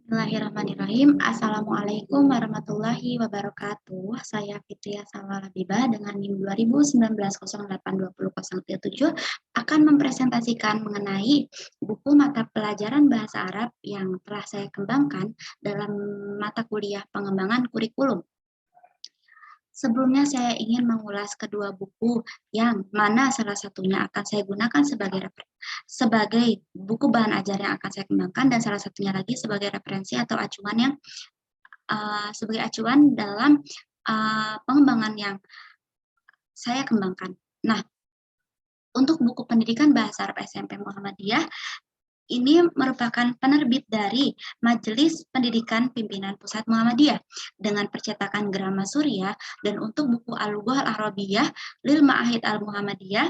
Bismillahirrahmanirrahim. Assalamualaikum warahmatullahi wabarakatuh. Saya Fitria Salwa Labibah dengan NIM 2019082007 akan mempresentasikan mengenai buku mata pelajaran bahasa Arab yang telah saya kembangkan dalam mata kuliah pengembangan kurikulum. Sebelumnya saya ingin mengulas kedua buku yang mana salah satunya akan saya gunakan sebagai buku bahan ajar yang akan saya kembangkan, dan salah satunya lagi sebagai referensi atau acuan yang sebagai acuan dalam pengembangan yang saya kembangkan. Nah, untuk buku pendidikan bahasa Arab SMP Muhammadiyah ini merupakan penerbit dari Majelis Pendidikan Pimpinan Pusat Muhammadiyah dengan percetakan Grama Surya, dan untuk buku Al-Lughah Al-Arabiyah lil Ma'ahid Al-Muhammadiyah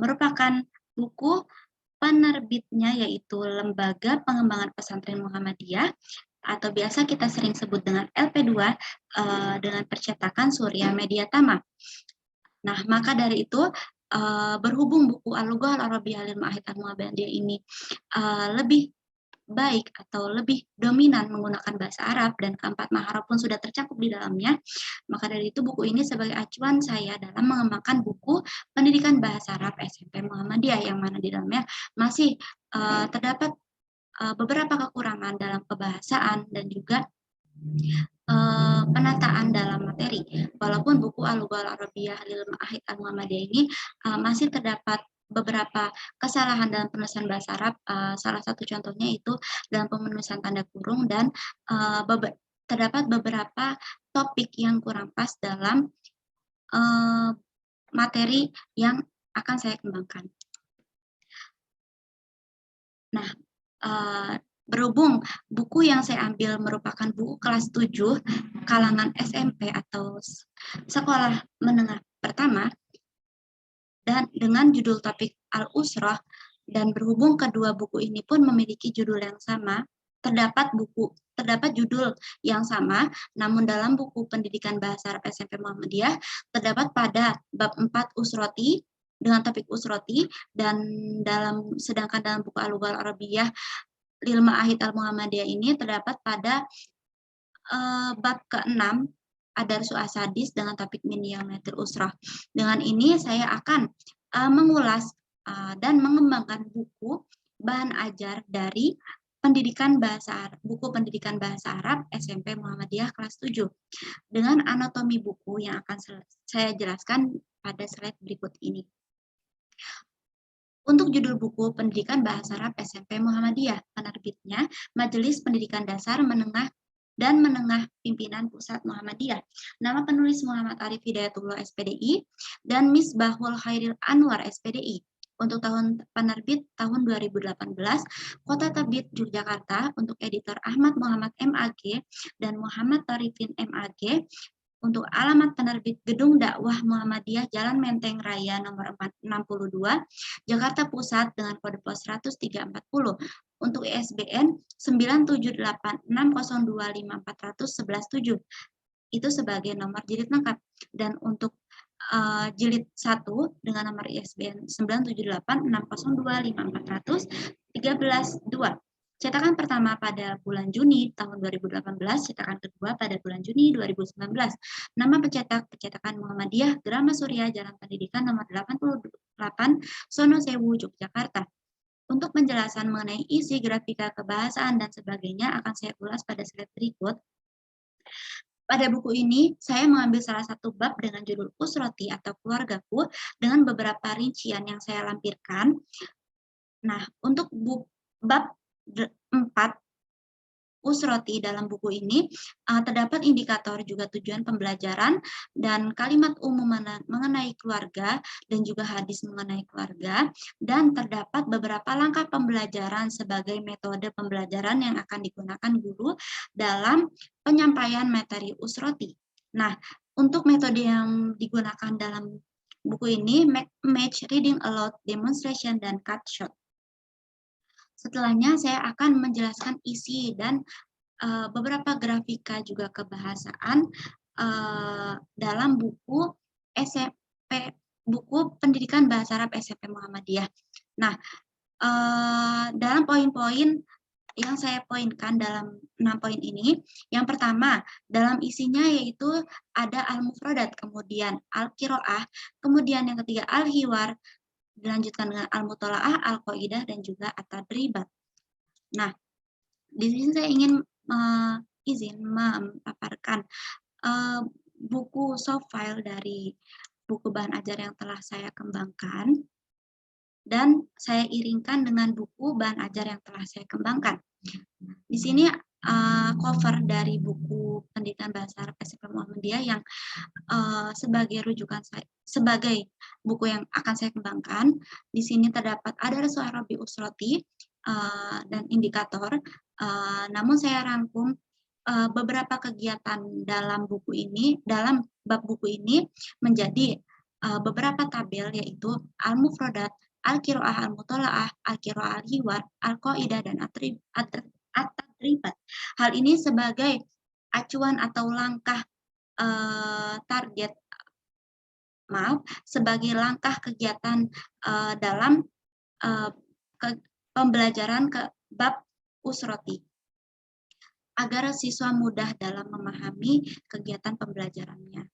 merupakan buku penerbitnya yaitu Lembaga Pengembangan Pesantren Muhammadiyah atau biasa kita sering sebut dengan LP2 dengan percetakan Surya Media Tama. Nah, maka dari itu berhubung buku Al-Lughah Al-Arabiyah lil Ma'ahid Al-Muhammadiyah ini lebih baik atau lebih dominan menggunakan bahasa Arab dan keempat maharif pun sudah tercakup di dalamnya, maka dari itu buku ini sebagai acuan saya dalam mengembangkan buku pendidikan bahasa Arab SMP Muhammadiyah yang mana di dalamnya masih terdapat beberapa kekurangan dalam kebahasaan dan juga penataan dalam materi. Walaupun buku Al-Lughah Al-Arabiyah lil Ma'ahid Al-Muhammadiyah ini masih terdapat beberapa kesalahan dalam penulisan bahasa Arab, salah satu contohnya itu dalam penulisan tanda kurung dan terdapat beberapa topik yang kurang pas dalam materi yang akan saya kembangkan. Nah, berhubung buku yang saya ambil merupakan buku kelas 7 kalangan SMP atau sekolah menengah pertama, dan dengan judul topik Al-Usrah, dan berhubung kedua buku ini pun memiliki judul yang sama, terdapat judul yang sama, namun dalam buku pendidikan bahasa Arab SMP Muhammadiyah terdapat pada bab 4 Usroti dengan topik Usroti, dan sedangkan dalam buku Al-Lughah Al-Arabiyah lil Ma'ahid Al-Muhammadiyah ini terdapat pada bab ke-6 Adarsu Asadis dengan topik Minyatil Usrah. Dengan ini saya akan mengulas dan mengembangkan buku bahan ajar dari buku pendidikan bahasa Arab SMP Muhammadiyah kelas 7 dengan anatomi buku yang akan saya jelaskan pada slide berikut ini. Untuk judul buku pendidikan bahasa Arab SMP Muhammadiyah, penerbitnya Majelis Pendidikan Dasar Menengah dan Menengah Pimpinan Pusat Muhammadiyah. Nama penulis Muhammad Arif Hidayatullah SPDI dan Misbahul Khairil Anwar SPDI. Untuk tahun penerbit tahun 2018, Kota Terbit Yogyakarta untuk editor Ahmad Muhammad MAG dan Muhammad Tarifin MAG. Untuk alamat penerbit Gedung Dakwah Muhammadiyah Jalan Menteng Raya nomor 62, Jakarta Pusat dengan kode pos 10340. Untuk ISBN 97860254117. Itu sebagai nomor jilid lengkap. Dan untuk jilid 1 dengan nomor ISBN 97860254132. Cetakan pertama pada bulan Juni tahun 2018, cetakan kedua pada bulan Juni 2019. Nama pencetak Percetakan Muhammadiyah Grama Surya Jalan Pendidikan nomor 88 Sono Sewu Yogyakarta. Untuk penjelasan mengenai isi grafika kebahasaan dan sebagainya akan saya ulas pada slide berikut. Pada buku ini, saya mengambil salah satu bab dengan judul Usroti atau Keluargaku dengan beberapa rincian yang saya lampirkan. Nah, untuk bab 4 Usroti dalam buku ini terdapat indikator juga tujuan pembelajaran dan kalimat umum mengenai keluarga dan juga hadis mengenai keluarga, dan terdapat beberapa langkah pembelajaran sebagai metode pembelajaran yang akan digunakan guru dalam penyampaian materi Usroti. Nah, untuk metode yang digunakan dalam buku ini match, reading aloud, demonstration, dan cut shot. Setelahnya saya akan menjelaskan isi dan beberapa grafika juga kebahasaan dalam buku pendidikan bahasa Arab SMP Muhammadiyah. Nah, dalam poin-poin yang saya poinkan dalam 6 poin ini, yang pertama, dalam isinya yaitu ada al-mufradat, kemudian al-qiraah, kemudian yang ketiga al-hiwar, dilanjutkan dengan al-mutola'ah, al-qaidah, dan juga at-tadribat. Nah, di sini saya ingin izin memaparkan buku soft file dari buku bahan ajar yang telah saya kembangkan, dan saya iringkan dengan buku bahan ajar yang telah saya kembangkan. Di sini cover dari buku pendidikan bahasa Arab SMP Muhammadiyah yang sebagai rujukan saya, sebagai buku yang akan saya kembangkan. Di sini terdapat ada Arabi Usroti dan indikator. Namun saya rangkum beberapa kegiatan dalam buku ini, dalam bab buku ini menjadi beberapa tabel, yaitu al-mufradat, al-qiraah, al-mutola'ah, al-qiraah, al-hiwar, al-qaidah, dan at-tadribat. Hal ini sebagai acuan atau langkah target, sebagai langkah kegiatan dalam pembelajaran ke bab usroti, agar siswa mudah dalam memahami kegiatan pembelajarannya.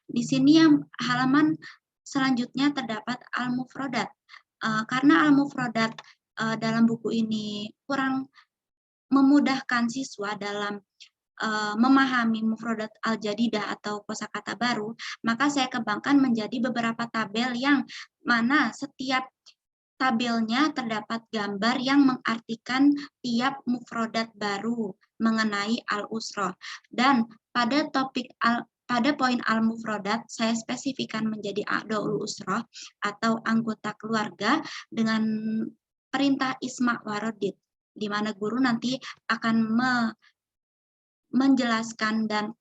Di sini yang halaman selanjutnya terdapat al-mufradat. Karena al-mufradat dalam buku ini kurang memudahkan siswa dalam memahami mufradat al-jadidah atau kosakata baru, maka saya kembangkan menjadi beberapa tabel yang mana setiap tabelnya terdapat gambar yang mengartikan tiap mufradat baru mengenai al-usrah. Dan pada pada poin al-mufradat, saya spesifikan menjadi a'daul usrah atau anggota keluarga dengan perintah isma warodit, di mana guru nanti akan menjelaskan dan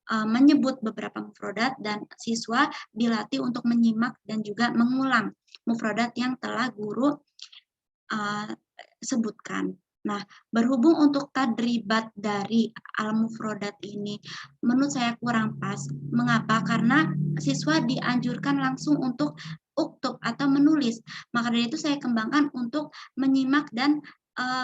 menyebut beberapa mufradat, dan siswa dilatih untuk menyimak dan juga mengulang mufradat yang telah guru sebutkan. Nah, berhubung untuk tadribat dari al-mufradat ini menurut saya kurang pas. Mengapa? Karena siswa dianjurkan langsung untuk uktub atau menulis. Maka dari itu saya kembangkan untuk menyimak dan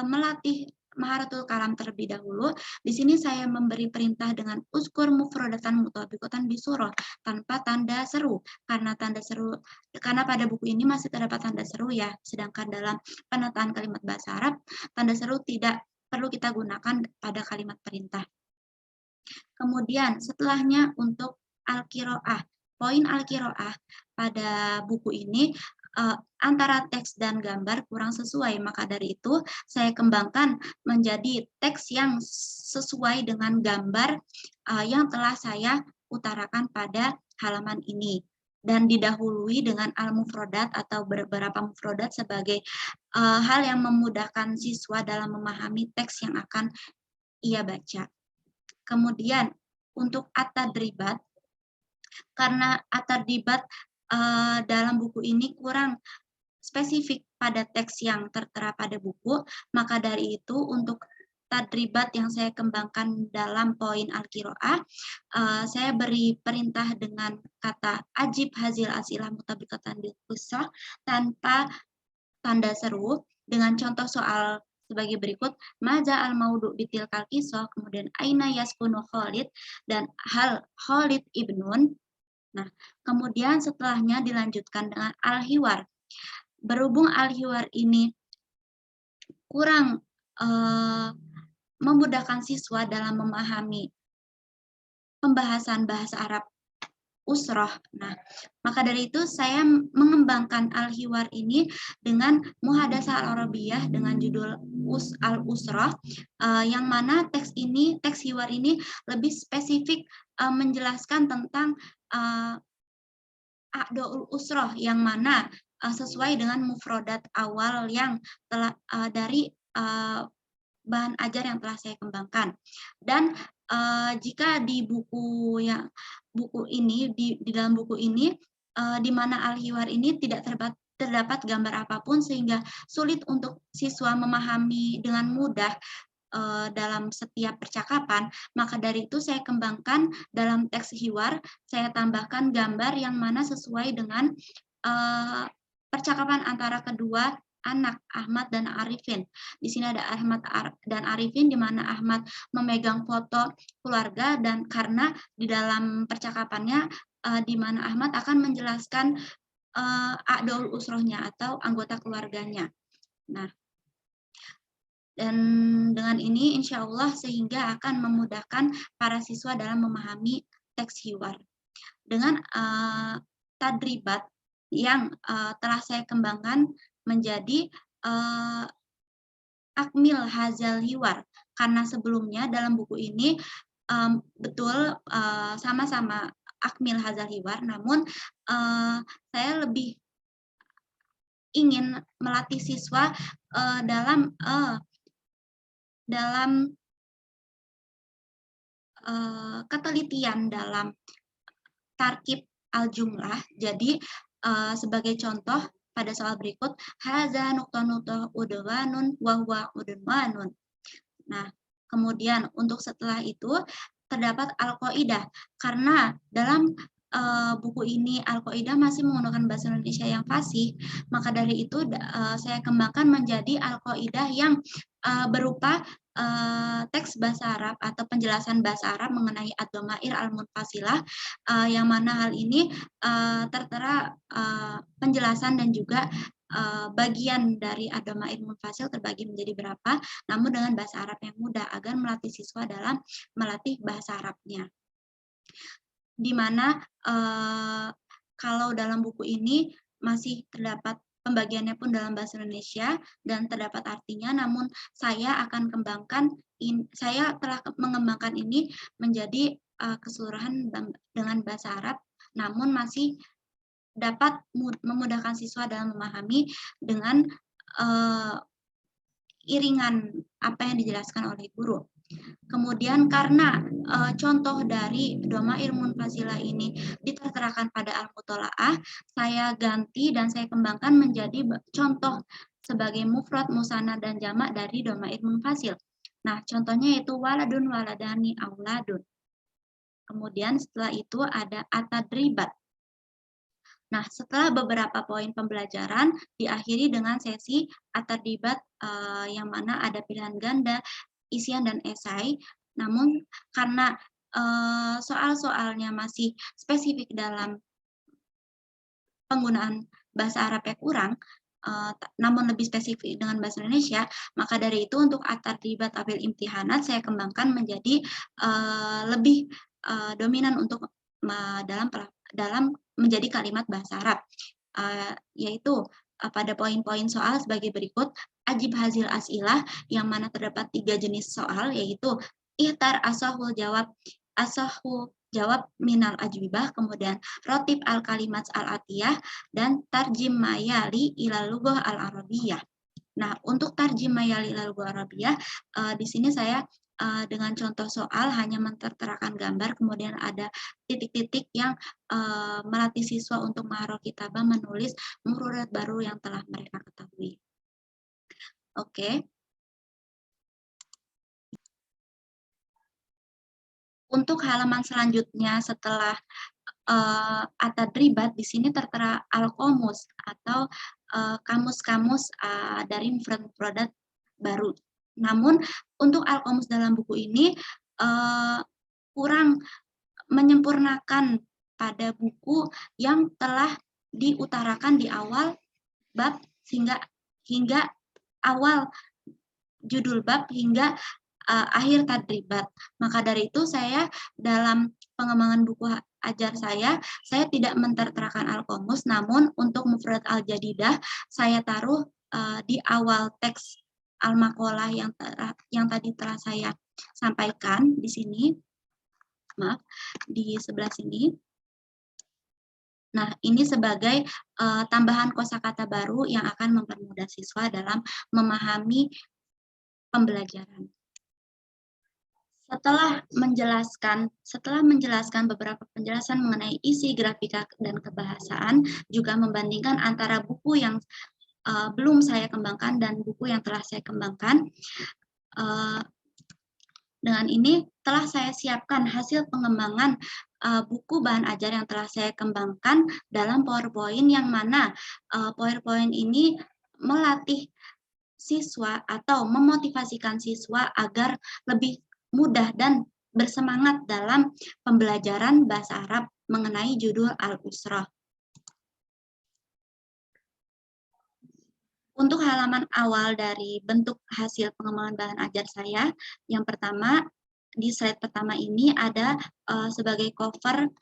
melatih maharatul kalam terlebih dahulu. Di sini saya memberi perintah dengan uskur mufradatan mutabikotan bisurah tanpa tanda seru, karena pada buku ini masih terdapat tanda seru ya, sedangkan dalam penataan kalimat bahasa Arab tanda seru tidak perlu kita gunakan pada kalimat perintah. Kemudian setelahnya untuk al-qiraah. Poin al-qiraah pada buku ini antara teks dan gambar kurang sesuai, maka dari itu saya kembangkan menjadi teks yang sesuai dengan gambar yang telah saya utarakan pada halaman ini, dan didahului dengan al-mufradat atau beberapa mufradat sebagai hal yang memudahkan siswa dalam memahami teks yang akan ia baca. Kemudian untuk at-tadribat, karena at-tadribat dalam buku ini kurang spesifik pada teks yang tertera pada buku, maka dari itu untuk tadribat yang saya kembangkan dalam poin al-qiraah, saya beri perintah dengan kata ajib hazil asilah mutabikatan bil qissah tanpa tanda seru, dengan contoh soal sebagai berikut: maza al maudu bitil kalkiso, kemudian aina yaskunu Khalid, dan hal Khalid ibnun. Nah, kemudian setelahnya dilanjutkan dengan al-hiwar. Berhubung al-hiwar ini kurang memudahkan siswa dalam memahami pembahasan bahasa Arab usroh. Nah, maka dari itu saya mengembangkan al-hiwar ini dengan muhadasah al-arabiyah dengan judul al-usroh, yang mana teks hiwar ini lebih spesifik menjelaskan tentang a'daul usroh, yang mana sesuai dengan mufradat awal yang telah dari bahan ajar yang telah saya kembangkan. Dan jika di dalam buku ini di mana al-hiwar ini tidak terdapat gambar apapun, sehingga sulit untuk siswa memahami dengan mudah dalam setiap percakapan, maka dari itu saya kembangkan dalam teks hiwar, saya tambahkan gambar yang mana sesuai dengan percakapan antara kedua anak Ahmad dan Arifin. Di sini ada Ahmad dan Arifin, di mana Ahmad memegang foto keluarga, dan karena di dalam percakapannya di mana Ahmad akan menjelaskan a'daul usrohnya atau anggota keluarganya. Nah, dan dengan ini insya Allah sehingga akan memudahkan para siswa dalam memahami teks hiwar. Dengan tadribat yang telah saya kembangkan menjadi akmil hazal hiwar, karena sebelumnya dalam buku ini betul sama-sama akmil hazal hiwar, namun saya lebih ingin melatih siswa dalam ketelitian dalam tarkib al-jumlah. Jadi sebagai contoh pada soal berikut, haza nuqta udwanun wa huwa udwanun. Nah, kemudian untuk setelah itu terdapat al-qaidah, karena dalam buku ini al-qaidah masih menggunakan bahasa Indonesia yang fasih, maka dari itu saya kembangkan menjadi al-qaidah yang berupa teks bahasa Arab atau penjelasan bahasa Arab mengenai ad-dhamair al-munfasilah, yang mana hal ini tertera penjelasan dan juga bagian dari ad-dhamair munfasil terbagi menjadi berapa, namun dengan bahasa Arab yang mudah agar melatih siswa dalam melatih bahasa Arabnya. Di mana kalau dalam buku ini masih terdapat pembagiannya pun dalam bahasa Indonesia dan terdapat artinya, namun saya akan kembangkan, saya telah mengembangkan ini menjadi keseluruhan dengan bahasa Arab, namun masih dapat memudahkan siswa dalam memahami dengan iringan apa yang dijelaskan oleh guru. Kemudian karena contoh dari dhamair munfasilah ini diterterakan pada al-mutola'ah, saya ganti dan saya kembangkan menjadi contoh sebagai mufrad, musanna, dan jamak dari dhamair munfasil. Nah, contohnya yaitu waladun, waladani, auladun. Kemudian setelah itu ada atadribat. Nah, setelah beberapa poin pembelajaran diakhiri dengan sesi atadribat yang mana ada pilihan ganda, isian, dan esai. Namun karena soal-soalnya masih spesifik dalam penggunaan bahasa Arab yang kurang, namun lebih spesifik dengan bahasa Indonesia, maka dari itu untuk at-tadribat abil imtihanat saya kembangkan menjadi lebih dominan untuk dalam menjadi kalimat bahasa Arab, yaitu pada poin-poin soal sebagai berikut. Ajib hazil as'ilah, yang mana terdapat 3 jenis soal, yaitu ihtar asahul jawab minal ajwibah, kemudian rotib al kalimat al atiyah, dan tarjim mayali ilal lughah al arabiyah. Nah, untuk tarjim mayali ilal lughah arabiyah, di sini saya dengan contoh soal hanya menterterakan gambar, kemudian ada titik-titik yang melatih siswa untuk maharol kitabah, menulis murudat baru yang telah mereka ketahui. Oke. Untuk halaman selanjutnya setelah at-tadribat, di sini tertera al-qomus atau kamus-kamus dari mufrad-mufradat baru. Namun untuk al-qomus dalam buku ini kurang menyempurnakan pada buku yang telah diutarakan di awal bab hingga awal judul bab hingga akhir tadribat. Maka dari itu saya dalam pengembangan buku ajar saya tidak menterterakan al-qomus, namun untuk mufrad al-jadidah saya taruh di awal teks al-maqalah yang tadi telah saya sampaikan di sini. Maaf, di sebelah sini. Nah, ini sebagai tambahan kosakata baru yang akan mempermudah siswa dalam memahami pembelajaran. Setelah menjelaskan beberapa penjelasan mengenai isi, grafika, dan kebahasaan, juga membandingkan antara buku yang belum saya kembangkan dan buku yang telah saya kembangkan, dengan ini telah saya siapkan hasil pengembangan buku bahan ajar yang telah saya kembangkan dalam PowerPoint, yang mana PowerPoint ini melatih siswa atau memotivasikan siswa agar lebih mudah dan bersemangat dalam pembelajaran bahasa Arab mengenai judul Al-Usrah. Untuk halaman awal dari bentuk hasil pengembangan bahan ajar saya, yang pertama, di slide pertama ini ada sebagai cover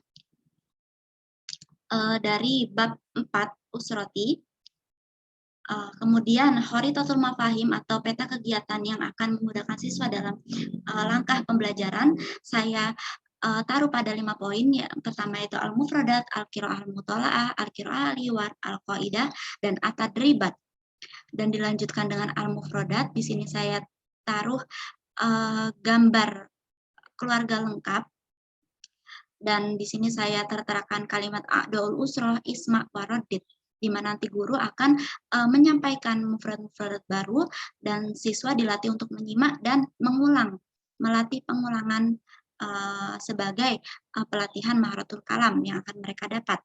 dari bab 4 Usroti. Kemudian Khoritatul Mafahim atau peta kegiatan yang akan memudahkan siswa dalam langkah pembelajaran saya taruh pada 5 poin. Yang pertama itu al-mufradat, al-qiraah al-mutola'ah, al-qiraah al-hiwar, al-qaidah, dan at-tadribat. Dan dilanjutkan dengan al-mufradat. Di sini saya taruh gambar keluarga lengkap. Dan di sini saya terterakan kalimat a'daul usroh, isma, warodit, di mana nanti guru akan menyampaikan mufrad-mufrad baru dan siswa dilatih untuk menyimak dan mengulang, melatih pengulangan sebagai pelatihan maharatul kalam yang akan mereka dapat.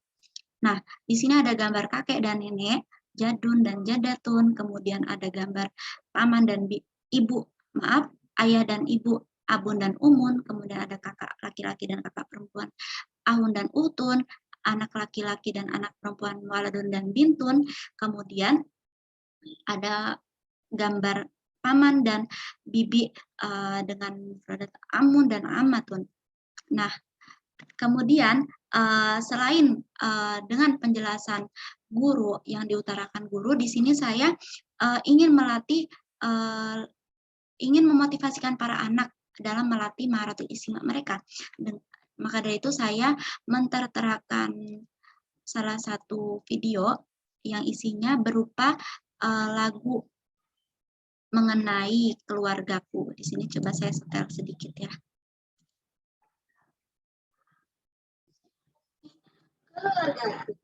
Nah, di sini ada gambar kakek dan nenek, jadun dan jadatun, kemudian ada gambar paman dan ayah dan ibu, abun dan umun, kemudian ada kakak laki-laki dan kakak perempuan, ahun dan utun, anak laki-laki dan anak perempuan, waladun dan bintun, kemudian ada gambar paman dan bibi dengan mufradat amun dan amatun. Nah, kemudian selain dengan penjelasan guru yang diutarakan guru, di sini saya ingin melatih, ingin memotivasikan para anak dalam melatih maharatul istimak mereka. Dan maka dari itu saya menterterakan salah satu video yang isinya berupa lagu mengenai keluargaku. Di sini coba saya setel sedikit ya. Keluargaku.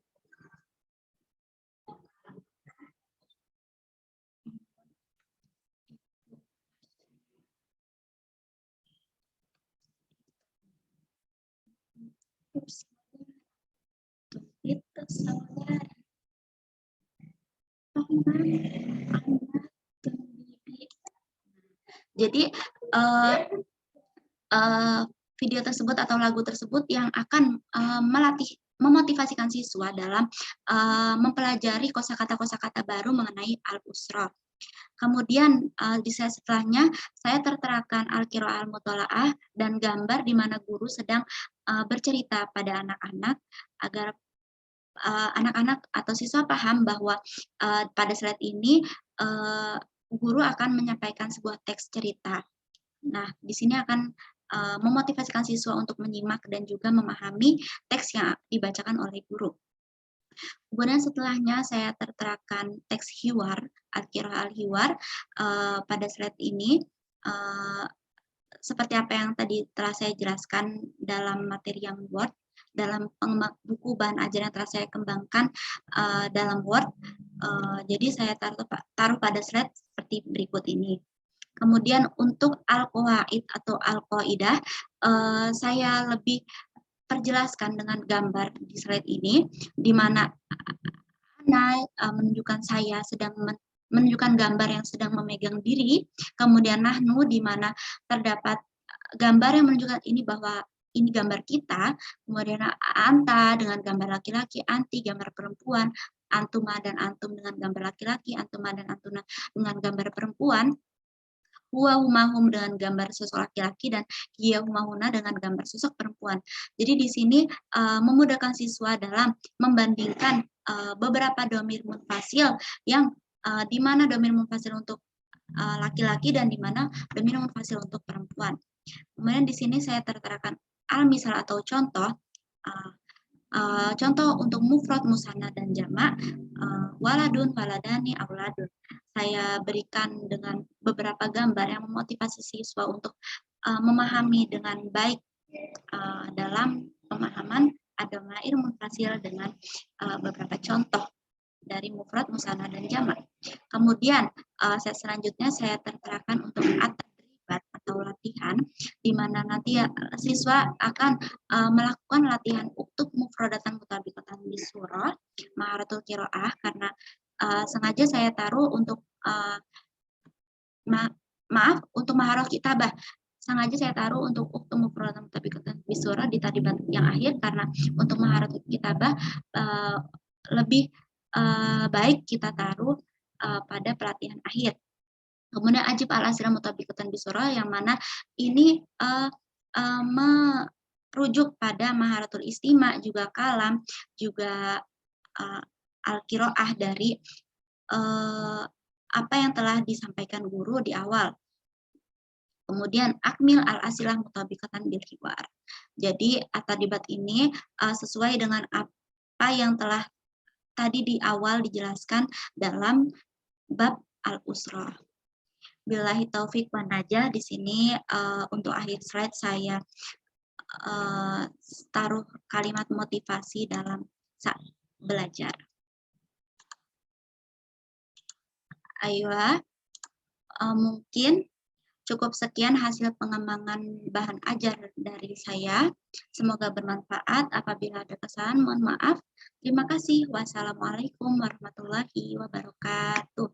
Itu saudara. Jadi video tersebut atau lagu tersebut yang akan memotivasikan siswa dalam mempelajari kosakata-kosakata baru mengenai al-usrah. Kemudian di slide setelahnya saya terterakan al-qiraah al-mutola'ah dan gambar di mana guru sedang bercerita pada anak-anak agar anak-anak atau siswa paham bahwa pada slide ini guru akan menyampaikan sebuah teks cerita. Nah, di sini akan memotivasikan siswa untuk menyimak dan juga memahami teks yang dibacakan oleh guru. Kemudian setelahnya saya terterakan teks hiwar, al-qiraah al-hiwar pada slide ini. Seperti apa yang tadi telah saya jelaskan dalam materi yang Word, dalam buku bahan ajar yang telah saya kembangkan dalam Word, jadi saya taruh pada slide seperti berikut ini. Kemudian untuk al-qawaid atau al-qaidah, saya lebih perjelaskan dengan gambar di slide ini, di mana menunjukkan saya sedang menunjukkan gambar yang sedang memegang diri, kemudian nahnu di mana terdapat gambar yang menunjukkan ini bahwa ini gambar kita, kemudian anta dengan gambar laki-laki, anti gambar perempuan, antuma dan antum dengan gambar laki-laki, antuma dan antuna dengan gambar perempuan, huwa humahum dengan gambar sosok laki-laki, dan hiya humahuna dengan gambar sosok perempuan. Jadi di sini memudahkan siswa dalam membandingkan beberapa domir munfasil yang di mana domir munfasil untuk laki-laki dan di mana domir munfasil untuk perempuan. Kemudian di sini saya terterakan al-misal atau contoh. Contoh untuk mufrad, musanna, dan jamak, waladun, waladani, auladun. Saya berikan dengan beberapa gambar yang memotivasi siswa untuk memahami dengan baik dalam pemahaman ad-dhamair munfasil dengan beberapa contoh dari mufrad, musanna, dan jamak. Kemudian selanjutnya saya terterakan untuk at-tadribat atau latihan, di mana nanti siswa akan melakukan latihan uktub mufradatan mutabiqatan di surah maharatul qiraah, karena sengaja saya taruh untuk maaf untuk maharot kitabah. Sengaja saya taruh untuk uktu mufradatan mutabiqatan bisurah di tadibat yang akhir, karena untuk maharot kitabah lebih baik kita taruh pada pelatihan akhir. Kemudian ajib al-asirah mutabiqatan bisurah, yang mana ini merujuk pada maharatul istima, juga kalam, juga al-qiraah dari apa yang telah disampaikan guru di awal. Kemudian akmil al-asilah mutabiqatan bil hiwar. Jadi at-tadibat ini sesuai dengan apa yang telah tadi di awal dijelaskan dalam bab al-usrah. Billahi taufik wan najah. Di sini untuk akhir slide saya taruh kalimat motivasi dalam saat belajar. Ayo, mungkin cukup sekian hasil pengembangan bahan ajar dari saya. Semoga bermanfaat. Apabila ada kesalahan, mohon maaf. Terima kasih. Wassalamualaikum warahmatullahi wabarakatuh.